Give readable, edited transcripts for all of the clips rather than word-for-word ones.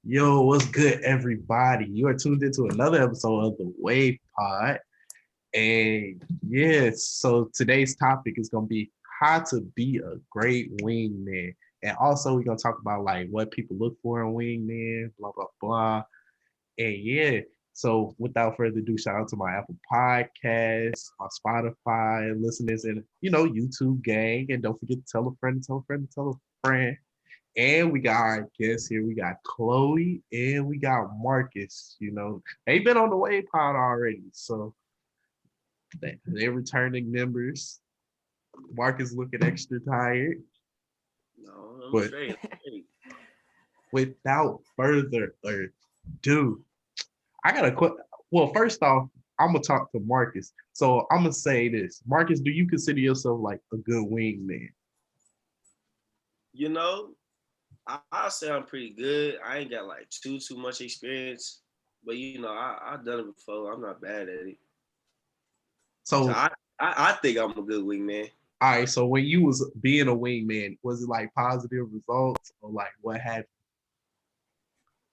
Yo, what's good, everybody? You are tuned into another episode of the Wave Pod. And yes, so today's topic is going to be how to be a great wingman. And also, we're going to talk about like what people look for in wingman, blah, blah, blah. And yeah, so without further ado, shout out to my Apple Podcasts, my Spotify listeners, and YouTube gang. And don't forget to tell a friend, tell a friend, tell a friend. And we got our guests here. We got Chloe and we got Marcus. They've been on the Wave Pod already. So they're returning members. Marcus looking extra tired. No, I'm But straight. I'm straight. without further ado, I got a quick. Well, first off, I'm going to talk to Marcus. So I'm going to say this. Marcus, do you consider yourself like a good wingman? You know, I'll say I'm pretty good. I ain't got like too much experience, but I've done it before. I'm not bad at it. So So, I think I'm a good wingman. all right. So when you was being a wingman, was it like positive results or like what happened?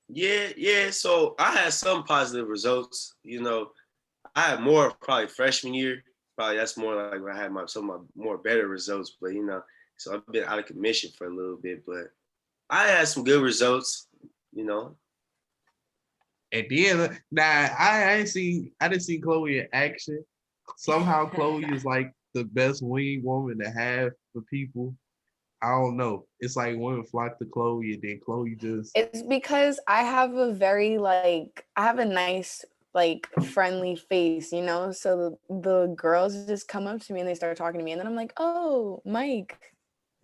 Yeah. So I had some positive results. I had more probably freshman year. Probably that's more like when I had some of my more better results. But so I've been out of commission for a little bit, but I had some good results. You know, And then now I didn't see Chloe in action. Somehow Chloe is like the best wing woman to have for people. I don't know. It's like women flock to Chloe and then Chloe just It's because I have I have a nice, friendly face, you know? So the girls just come up to me and they start talking to me. And then I'm like, oh, Mike,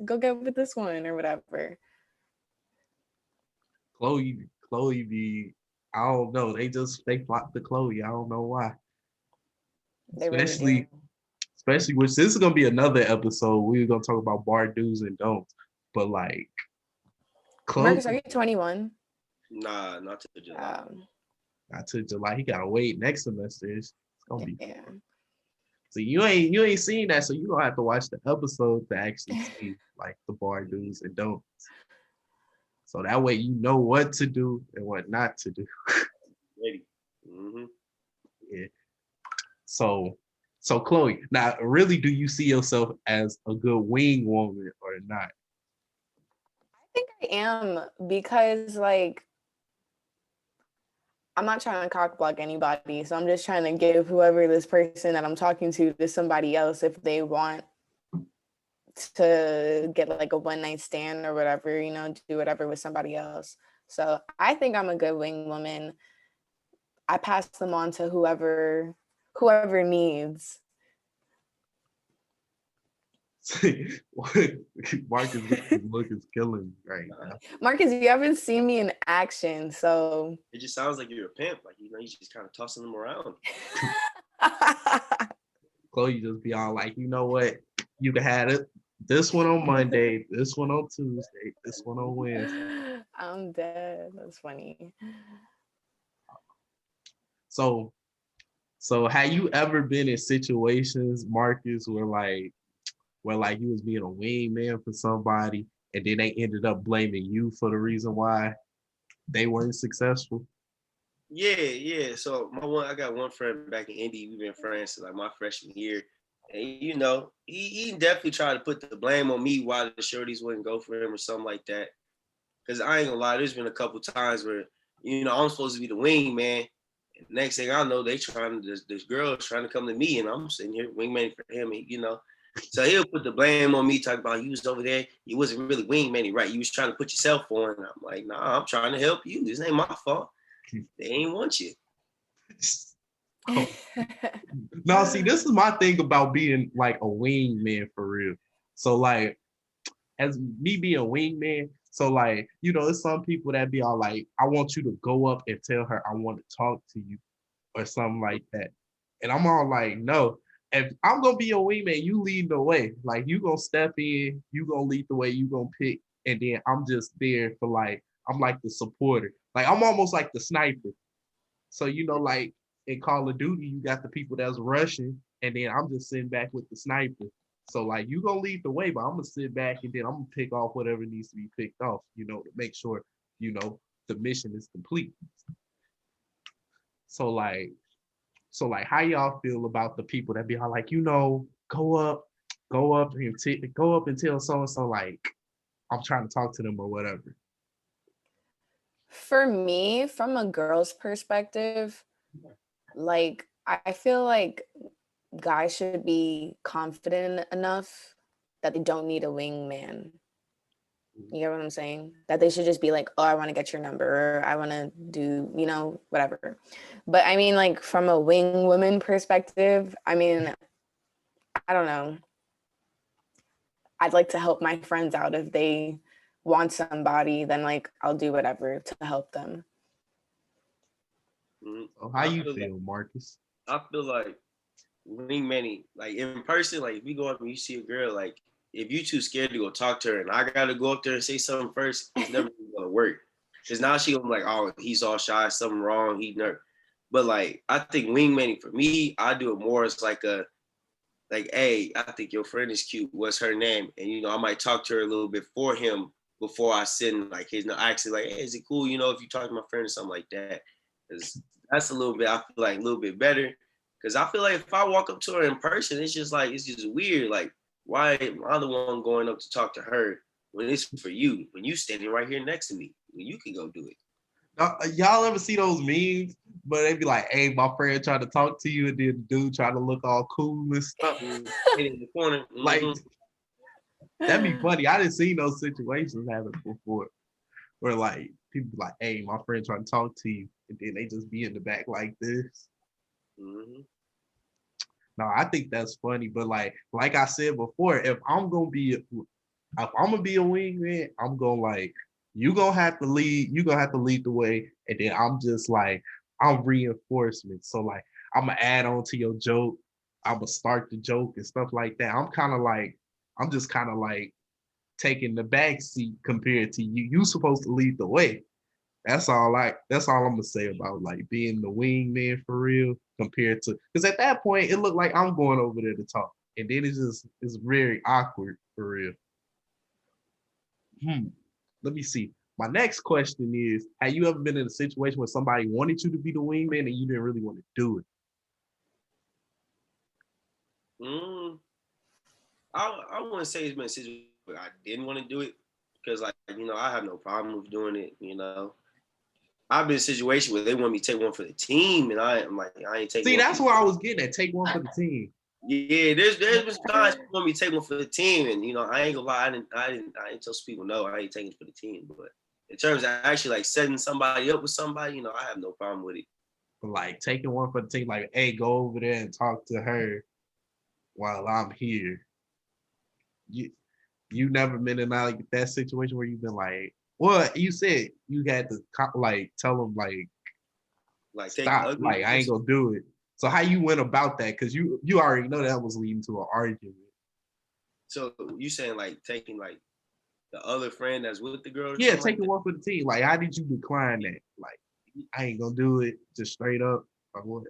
go get with this one or whatever. Chloe be I don't know. They flock to Chloe. I don't know why. They really do. Especially especially which this is gonna be another episode. We're gonna talk about bar do's and don'ts. But like Chloe Marcus, are you 21? nah, not to July. not to July, he gotta wait next semester. It's gonna be Yeah. so you ain't seen that, so you gonna have to watch the episode to actually see like the bar do's and don'ts. So that way you know what to do and what not to do. Ready. Mm-hmm. Yeah. So so Chloe, now really do you see yourself as a good wing woman or not? I think I am because, I'm not trying to cock block anybody. So I'm just trying to give whoever this person that I'm talking to somebody else if they want to get like a one night stand or whatever, do whatever with somebody else. So I think I'm a good wing woman. I pass them on to whoever needs. Marcus look is killing me right now. Marcus, you haven't seen me in action, so It just sounds like you're a pimp. Like, you just kind of tossing them around. Chloe just be all like, you know what? You can have it. This one on Monday, this one on Tuesday, this one on Wednesday. I'm dead. That's funny. So so have you ever been in situations, Marcus, where you was being a wingman for somebody and then they ended up blaming you for the reason why they weren't successful? Yeah. So I got one friend back in Indy. We've been friends since like my freshman year, and he definitely tried to put the blame on me why the shorties wouldn't go for him or something like that. Because I ain't gonna lie, there's been a couple times where I'm supposed to be the wingman. And next thing I know, this girl's trying to come to me, and I'm sitting here wingman for him, and. So he'll put the blame on me, talk about you was over there. You wasn't really wingman, right? You was trying to put yourself on. And I'm like, nah, I'm trying to help you. This ain't my fault. They ain't want you. Oh, no, see, this is my thing about being like a wingman for real. So like as me being a wingman, so like, it's some people that be all like, I want you to go up and tell her I want to talk to you or something like that. And I'm all like, no, if I'm gonna be your wingman, you lead the way. Like you gonna step in, you gonna lead the way, you gonna pick, and then I'm just there for like, I'm like the supporter. Like I'm almost like the sniper. So like in Call of Duty, you got the people that's rushing, and then I'm just sitting back with the sniper. So like you gonna lead the way, but I'm gonna sit back and then I'm gonna pick off whatever needs to be picked off, to make sure, the mission is complete. So like, how y'all feel about the people that be all like, go up and tell so and so like I'm trying to talk to them or whatever. For me, from a girl's perspective, like I feel like guys should be confident enough that they don't need a wingman. You get what I'm saying? That they should just be like, oh, I want to get your number, or I want to do, whatever. But I mean, like from a wing woman perspective, I mean, I don't know. I'd like to help my friends out. If they want somebody, then like I'll do whatever to help them. So how you feel, Marcus? I feel like wingman, like in person, like if you go up and you see a girl, like if you too scared to go talk to her and I gotta go up there and say something first, it's never gonna work. Because now she gonna be like, oh, he's all shy, something wrong, he nervous. But like I think wingman for me, I do it more as like hey, I think your friend is cute. What's her name? And I might talk to her a little bit for him before I send like his. I actually like, hey, is it cool? If you talk to my friend or something like that, because that's a little bit. I feel like a little bit better. Because I feel like if I walk up to her in person, it's just weird. Like, why am I the one going up to talk to her when it's for you? When you standing right here next to me, when you can go do it. Y'all ever see those memes? But they be like, hey, my friend tried to talk to you, and then the dude try to look all cool and stuff. In the corner. Mm-hmm. Like, that'd be funny. I didn't see those situations happen before. Where like people be like, hey, my friend trying to talk to you, and then they just be in the back like this. Mm-hmm. No, I think that's funny. But like I said before, if I'm gonna be a wingman, I'm gonna like, you gonna have to lead the way, and then I'm just like, I'm reinforcement. So like I'm gonna add on to your joke, I'm gonna start the joke and stuff like that. I'm just kind of like taking the back seat compared to you. You supposed to lead the way. That's all I'm gonna say about like being the wingman for real compared to, because at that point it looked like I'm going over there to talk. And then it's very awkward for real. Let me see. My next question is, have you ever been in a situation where somebody wanted you to be the wingman and you didn't really want to do it? I wouldn't say it's been a situation where I didn't want to do it, because like, I have no problem with doing it. I've been in a situation where they want me to take one for the team, and I'm like, I ain't taking. See, that's where I was getting at. Take one for the team. Yeah, there's been times people want me to take one for the team, and I ain't gonna lie, I didn't tell people no, I ain't taking it for the team. But in terms of actually like setting somebody up with somebody, I have no problem with it. Like taking one for the team, like, hey, go over there and talk to her while I'm here. You never been in like that situation where you've been like, well, you said you had to like tell them like stop, like I ain't gonna do it. So how you went about that? Because you already know that was leading to an argument. So you saying like taking like the other friend that's with the girl? Yeah, taking one for the team. Like, how did you decline that? Like, I ain't gonna do it, just straight up, or what?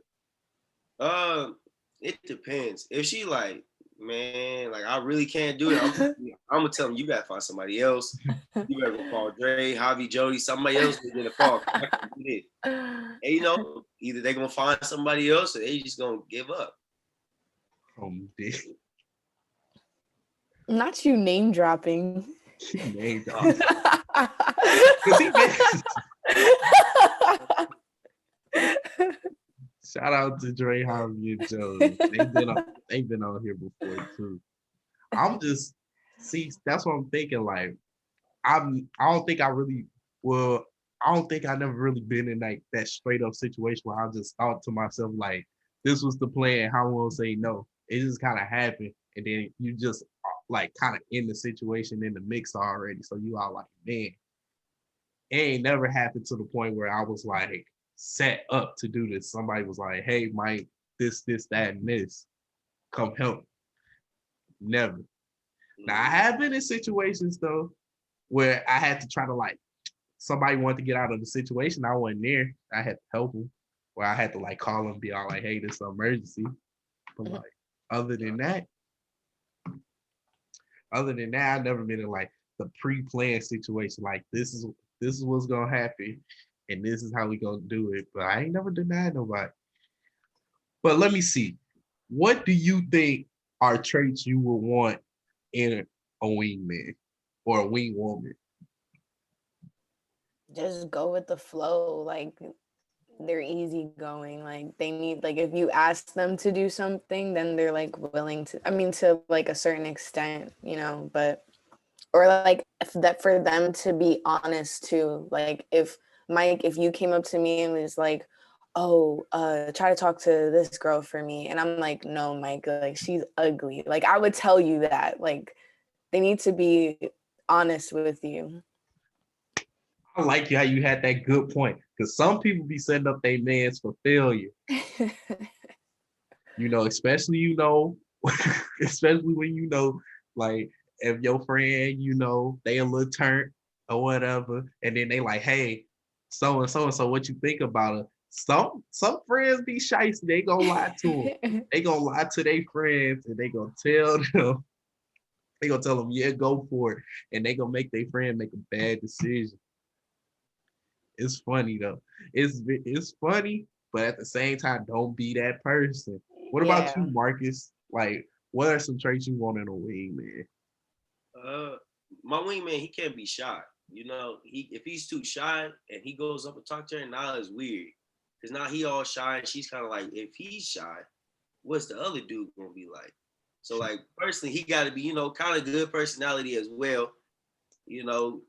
It depends. If she like, man, like I really can't do it, I'm gonna tell them you gotta find somebody else. You better call Dre, Javi, Jody, somebody else to get a call. And either they're gonna find somebody else or they just gonna give up. Not you name dropping. Name dropping. Shout out to Dre, Javi, and Jody. They've been on here before too. That's what I'm thinking. Like, I don't think I never really been in like that straight up situation where I just thought to myself like, this was the plan, how I'm gonna say no. It just kind of happened, and then you just like kind of in the situation, in the mix already. So you are like, man, it ain't never happened to the point where I was like set up to do this. Somebody was like, hey, Mike, this, that, and this, come help. Never. Now I have been in situations though where I had to try to like, somebody wanted to get out of the situation. I wasn't there. I had to help them. Where I had to like call them, be all like, hey, this is an emergency. But like, other than that, I've never been in like the pre-planned situation. Like, this is This is what's gonna happen, and this is how we gonna do it. But I ain't never denied nobody. But let me see. What do you think are traits you would want in a wingman or a wing woman? Just go with the flow. Like they're easygoing. Like they need, like if you ask them to do something, then they're like willing to. I mean, to like a certain extent, you know. But or like that for them to be honest too. Like if Mike, if you came up to me and was like, "Oh, try to talk to this girl for me," and I'm like, "No, Mike, like she's ugly." Like I would tell you that. Like they need to be honest with you. I like how you had that good point because some people be setting up their mans for failure. Especially especially when like if your friend, they a little turnt or whatever, and then they like, hey, so and so and so, what you think about her? Some friends be shiesty. They gonna lie to them. They gonna lie to their friends, and they gonna tell them. They gonna tell them, yeah, go for it, and they gonna make their friend make a bad decision. It's funny though. It's funny, but at the same time, don't be that person. What about you, Yeah. Marcus? Like, what are some traits you want in a wingman? My wingman, he can't be shy. If he's too shy and he goes up and talk to her, now it's weird. Cause now he all shy and she's kind of like, if he's shy, what's the other dude gonna be like? So like personally, he got to be, kind of good personality as well. You know,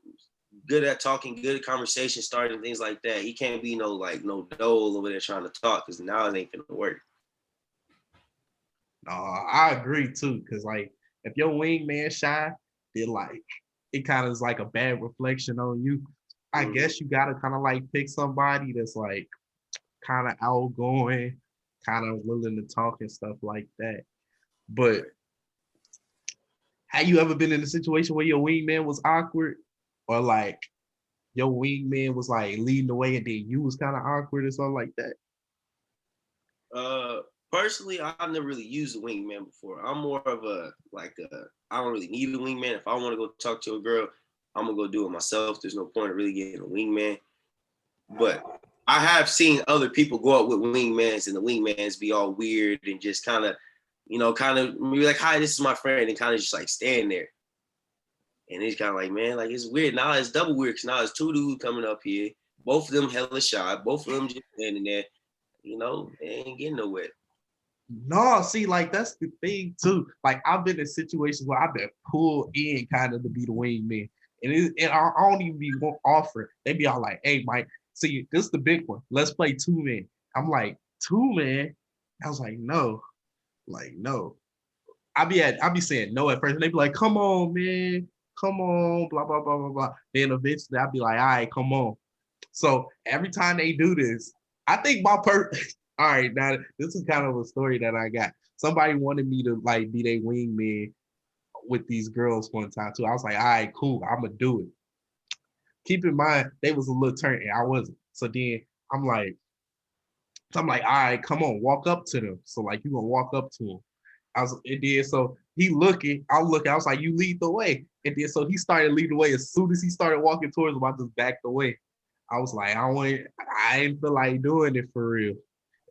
good at talking, good at conversation starting, things like that. He can't be no dole over there trying to talk because now it ain't gonna work. I agree too, because like if your wingman shy, then like it kind of is like a bad reflection on you. I guess you gotta kind of like pick somebody that's like kind of outgoing, kind of willing to talk and stuff like that. But have you ever been in a situation where your wingman was awkward, or like your wingman was like leading the way and then you was kind of awkward or something like that? Personally, I've never really used a wingman before. I'm more of I don't really need a wingman. If I want to go talk to a girl, I'm gonna go do it myself. There's no point in really getting a wingman. But I have seen other people go out with wingmans and the wingmans be all weird and just kind of be like, hi, this is my friend, and kind of just like stand there. And he's kind of like, man, like it's weird. Now it's double weird because now it's two dudes coming up here. Both of them hella shy. Both of them just standing there. They ain't getting nowhere. No, see, like that's the thing too. Like I've been in situations where I've been pulled in kind of to be the wingman, and I don't even be offered. They be all like, "Hey, Mike, see, this is the big one. Let's play 2 man." I'm like, 2 man. I was like no. I be saying no at first, and they be like, "Come on, man, come on," blah blah blah blah blah. Then eventually I'll be like, "All right, come on." So every time they do this, I think my all right, now this is kind of a story that I got. Somebody wanted me to like be their wingman with these girls one time too. I was like, all right, cool, I'm gonna do it. Keep in mind, they was a little turn and I wasn't. So then I'm like, all right, come on, walk up to them. So like you gonna walk up to them. It did. So he looking, I look, I was like, you lead the way. And then so he started leading the way. As soon as he started walking towards him, I just backed away. I was like, I didn't feel like doing it for real.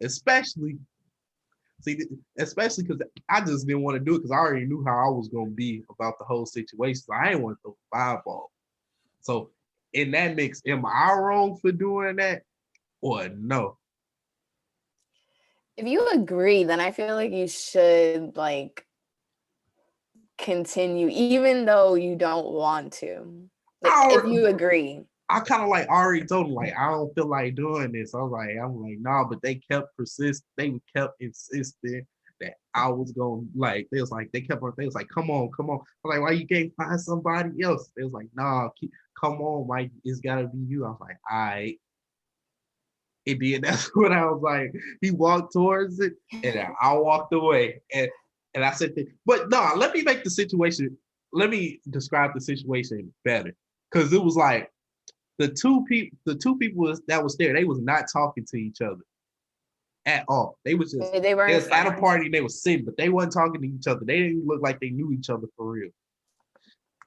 Especially because I just didn't want to do it because I already knew how I was gonna be about the whole situation. So I didn't want to throw the fireball. So in that mix, am I wrong for doing that or no? If you agree, then I feel like you should like continue, even though you don't want to. Like if you agree. I kind of like already told them like I don't feel like doing this. I'm like, nah, but they kept insisting that I was going like they was like, come on. I'm like, why you can't find somebody else? They was like, nah, come on, Mike, it's gotta be you. I was like, all right. And then that's when I was like, he walked towards it and I walked away. And I said, but no, let me describe the situation better. Cause it was like the two people that was there, they was not talking to each other at all. They was They was at a party, they was sitting, but they wasn't talking to each other. They didn't look like they knew each other for real.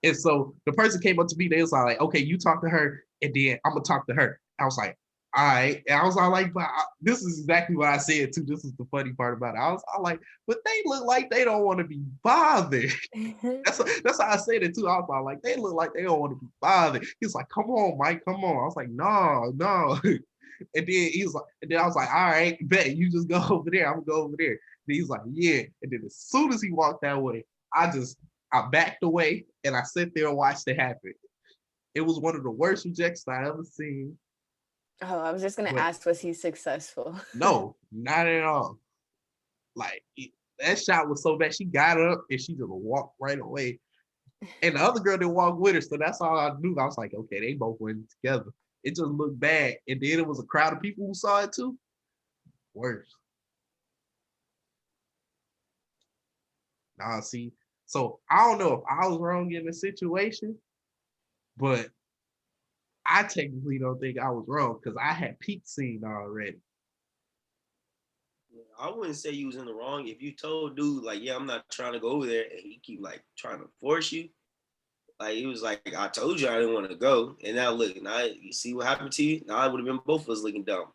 And so the person came up to me, they was all like, okay, you talk to her, and then I'm gonna talk to her. I was like, all right. And I was all like, but this is exactly what I said too. This is the funny part about it. I was all like, but they look like they don't want to be bothered. That's how I said it too. I was all like, they look like they don't want to be bothered. He's like, come on, Mike, come on. I was like, no, no. And then he was like, and then I was like, all right, bet you just go over there. I'm gonna go over there. Then he's like, yeah. And then as soon as he walked that way, I backed away and I sat there and watched it happen. It was one of the worst rejects I ever seen. Oh, I was just gonna But ask, was he successful? no, not at all. Like that shot was so bad. She got up and she just walked right away. And the other girl didn't walk with her, so that's all I knew. I was like, okay, they both went together. It just looked bad. And then it was a crowd of people who saw it too. Worse. Nah, see. So I don't know if I was wrong in the situation, but I technically don't think I was wrong because I had peak scene already. I wouldn't say you was in the wrong if you told dude like, yeah, I'm not trying to go over there, and he keep like trying to force you. Like he was like, I told you I didn't want to go, and now look, now you see what happened to you. Now I would have been both of us looking dumb.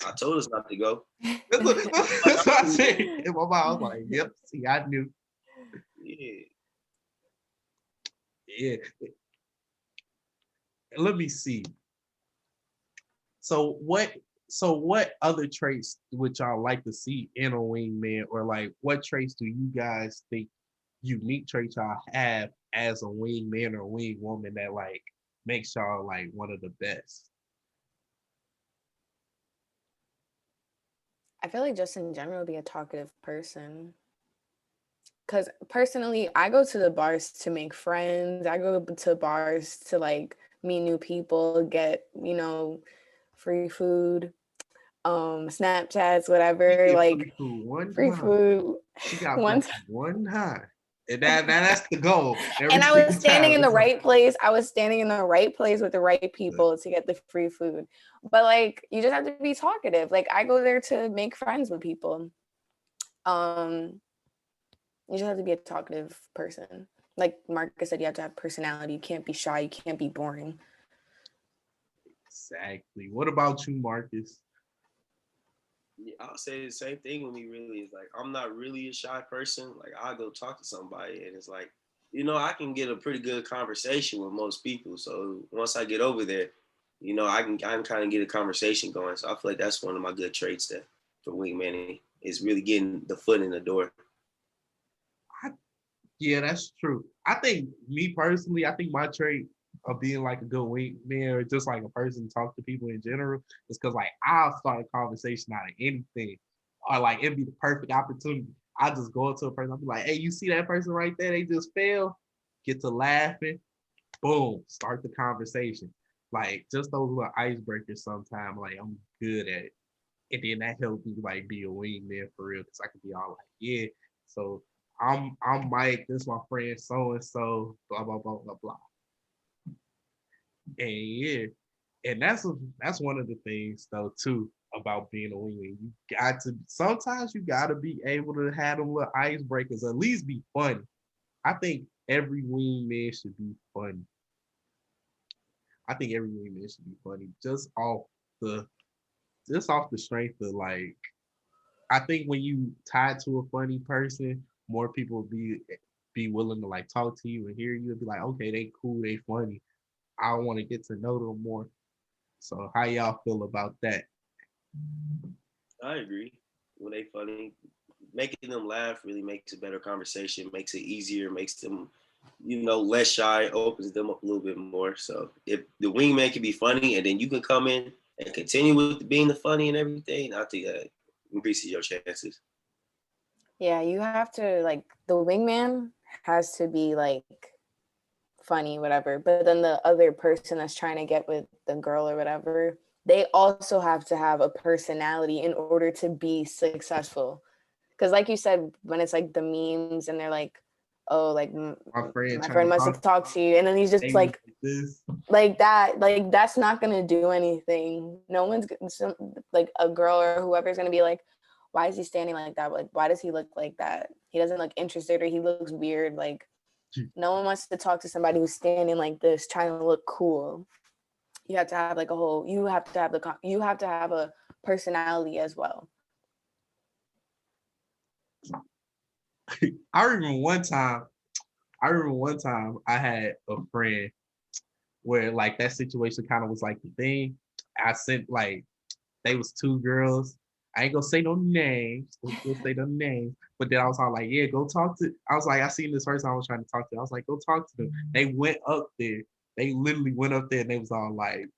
I told us not to go. That's what I said. In my mind, I was like, yep, see, I knew. Yeah. Yeah. Let me see. So what other traits would y'all like to see in a wingman, or like what traits do you guys think unique traits y'all have as a wingman or wing woman that like makes y'all like one of the best? I feel like just in general, be a talkative person. Because personally, I go to the bars to make friends. I go to bars to like meet new people, get, free food, Snapchats, She whatever, get free like food one free time. food. She got free One food one time. And that's the goal. Every And I was single standing time. in the right place. I was standing in the right place with the right people to get the free food. But like, you just have to be talkative. Like, I go there to make friends with people. You just have to be a talkative person. Like Marcus said, you have to have personality. You can't be shy. You can't be boring. Exactly. What about you, Marcus? Yeah, I'll say the same thing with me. Really, is like I'm not really a shy person. Like I'll go talk to somebody, and it's like, I can get a pretty good conversation with most people. So once I get over there, I can kind of get a conversation going. So I feel like that's one of my good traits that for wingman is really getting the foot in the door. Yeah, that's true. I think me personally, I think my trait of being like a good wingman or just like a person to talk to people in general is because like I'll start a conversation out of anything. Or like it'd be the perfect opportunity. I just go up to a person, I'll be like, hey, you see that person right there? They just fell. Get to laughing. Boom. Start the conversation. Like just those little icebreakers sometimes, like I'm good at it. And then that helps me like be a wingman for real. Cause I can be all like, yeah. So I'm Mike, this is my friend so and so, blah blah blah blah blah. And yeah, and that's one of the things though too about being a wingman. You got to sometimes you gotta be able to have them little icebreakers, at least be funny. I think every wingman should be funny. I think every wingman should be funny the just off the strength of like I think when you tie to a funny person, more people will be willing to like talk to you and hear you and be like, okay, they cool, they funny. I want to get to know them more. So how y'all feel about that? I agree. When they funny, making them laugh really makes a better conversation, makes it easier, makes them, less shy, opens them up a little bit more. So if the wingman can be funny and then you can come in and continue with being the funny and everything, I think that increases your chances. Yeah, you have to like the wingman has to be like funny, whatever. But then the other person that's trying to get with the girl or whatever, they also have to have a personality in order to be successful. Because like you said, when it's like the memes and they're like, oh, like My friend my trying friend to must talk have talked to you. And then he's just to like this. that, like that's not going to do anything. No one's like a girl or whoever's going to be like, why is he standing like that? Like, why does he look like that? He doesn't look interested or he looks weird. Like, No one wants to talk to somebody who's standing like this, trying to look cool. You have to have like you have to have you have to have a personality as well. I remember one time I had a friend where like that situation kind of was like the thing. I sent like they was two girls. I ain't gonna say no names. But then I was all like, yeah, go talk to. I was like, I seen this person I was trying to talk to. I was like, go talk to them. They went up there. They literally went up there and they was all like,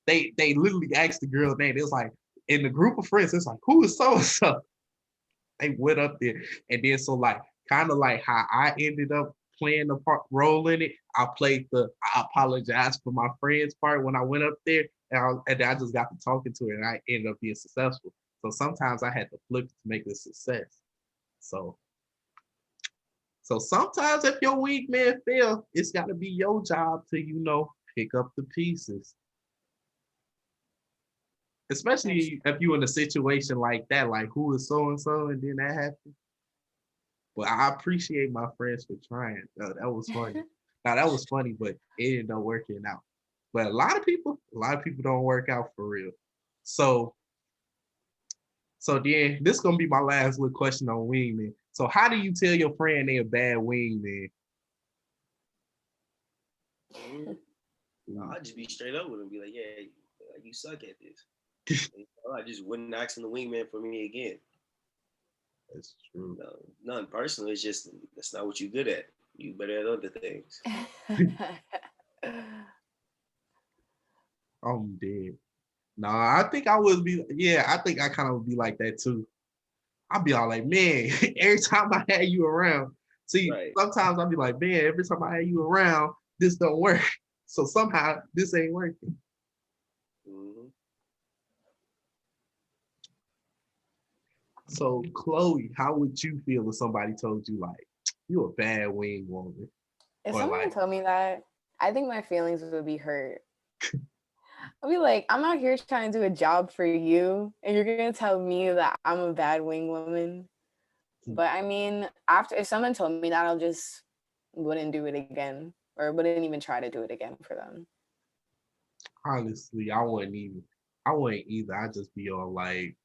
they literally asked the girl name. It was like in the group of friends, it's like, who is so and so? They went up there and then so like kind of like how I ended up playing the role in it. I apologized for my friend's part when I went up there and I just got to talking to her and I ended up being successful. So sometimes I had to flip to make it a success. So sometimes if your wingman fail, it's got to be your job to pick up the pieces. Especially if you're in a situation like that, like who is so and so, and then that happened. But I appreciate my friends for trying. That was funny. Now that was funny, but it ended up working out. But a lot of people don't work out for real. So then this is gonna be my last little question on wingman. So how do you tell your friend they a bad wingman? I'll just be straight up with him, be like, yeah, you suck at this. I just wouldn't ask him the wingman for me again. That's true. No, none personal. It's just that's not what you're good at. You better at other things. I'm dead. No, I think I would be. Yeah, I think I kind of would be like that too. I'd be all like, man, every time I had you around. See, right. Sometimes I'd be like, man, every time I had you around, this don't work. So somehow this ain't working. Mm-hmm. So Chloe, how would you feel if somebody told you like you a bad wing woman? If someone told me that, I think my feelings would be hurt. I'll be like, I'm out here trying to do a job for you, and you're gonna tell me that I'm a bad wing woman. But I mean, if someone told me that, wouldn't do it again, or wouldn't even try to do it again for them. Honestly, I wouldn't either. I'd just be all like,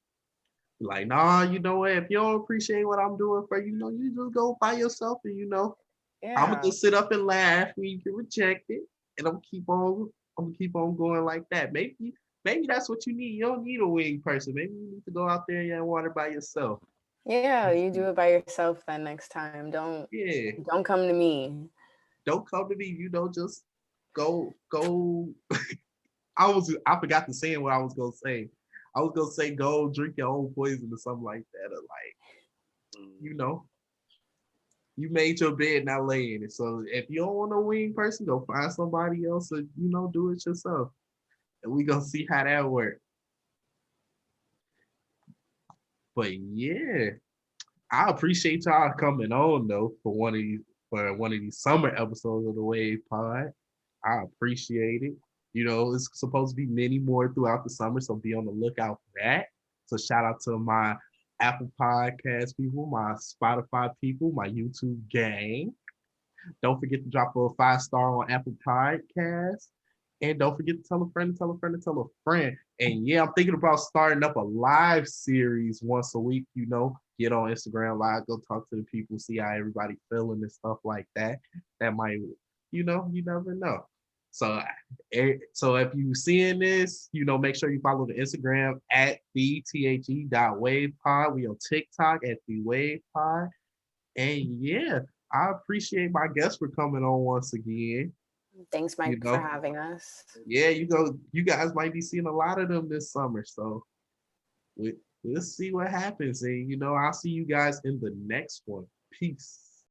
nah, you know what? If you don't appreciate what I'm doing for you, you just go by yourself and yeah. I'm gonna just sit up and laugh when you get rejected, and I'm gonna keep on going like that. Maybe that's what you need. You don't need a wing person. Maybe you need to go out there and water by yourself. Yeah, you do it by yourself then next time. Don't come to me. Don't come to me. Just go. I forgot to say what I was gonna say. I was gonna say go drink your own poison or something like that, or like, you made your bed, now lay in it. So if you don't want a wing person, go find somebody else or do it yourself. And we gonna see how that works. But yeah, I appreciate y'all coming on though for one of these summer episodes of the Wave Pod. I appreciate it. It's supposed to be many more throughout the summer, so be on the lookout for that. So shout out to my Apple Podcast people, my Spotify people, my YouTube gang. Don't forget to drop a 5-star on Apple Podcast. And don't forget to tell a friend, to tell a friend, to tell a friend. And yeah, I'm thinking about starting up a live series once a week, get on Instagram Live, go talk to the people, see how everybody feeling and stuff like that. That might, you never know. So if you seeing this, make sure you follow the Instagram at the_wavepod. We on TikTok at the Wave Pod. And yeah, I appreciate my guests for coming on once again. Thanks, Mike, for having us. Yeah, you guys might be seeing a lot of them this summer. So we'll see what happens. And I'll see you guys in the next one. Peace.